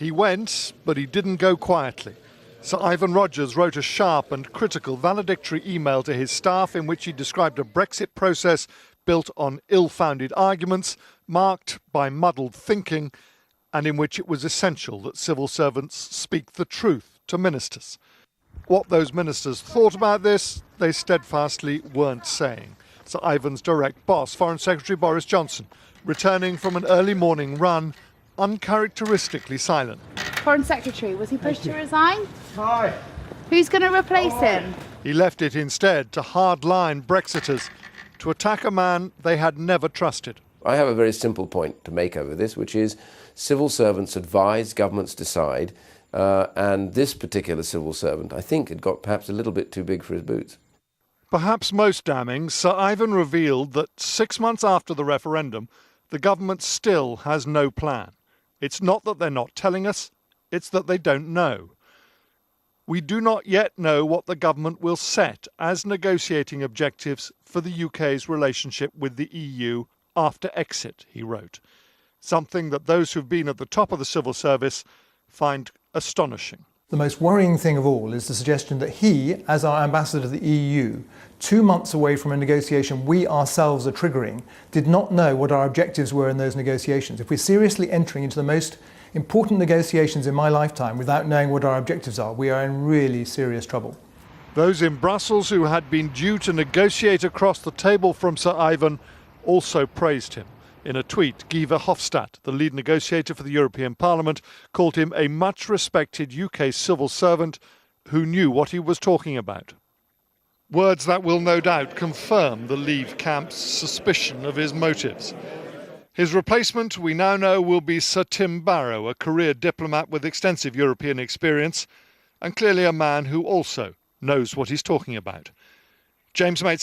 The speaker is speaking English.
He went, but he didn't go quietly. Sir Ivan Rogers wrote a sharp and critical valedictory email to his staff in which he described a Brexit process built on ill-founded arguments, marked by muddled thinking, and in which it was essential that civil servants speak the truth to ministers. What those ministers thought about this, they steadfastly weren't saying. Sir Ivan's direct boss, Foreign Secretary Boris Johnson, returning from an early morning run, uncharacteristically silent. Foreign Secretary, was he pushed to resign? Hi. Who's going to replace him? He left it instead to hardline Brexiters to attack a man they had never trusted. I have a very simple point to make over this, which is civil servants advise, governments decide, and this particular civil servant, I think, had got perhaps a little bit too big for his boots. Perhaps most damning, Sir Ivan revealed that 6 months after the referendum, the government still has no plan. It's not that they're not telling us, it's that they don't know. We do not yet know what the government will set as negotiating objectives for the UK's relationship with the EU after exit, he wrote. Something that those who've been at the top of the civil service find astonishing. The most worrying thing of all is the suggestion that he, as our ambassador to the EU, 2 months away from a negotiation we ourselves are triggering, did not know what our objectives were in those negotiations. If we're seriously entering into the most important negotiations in my lifetime without knowing what our objectives are, we are in really serious trouble. Those in Brussels who had been due to negotiate across the table from Sir Ivan also praised him. In a tweet, Guy Verhofstadt, the lead negotiator for the European Parliament, called him a much-respected UK civil servant who knew what he was talking about. Words that will no doubt confirm the Leave camp's suspicion of his motives. His replacement, we now know, will be Sir Tim Barrow, a career diplomat with extensive European experience, and clearly a man who also knows what he's talking about. James Mate.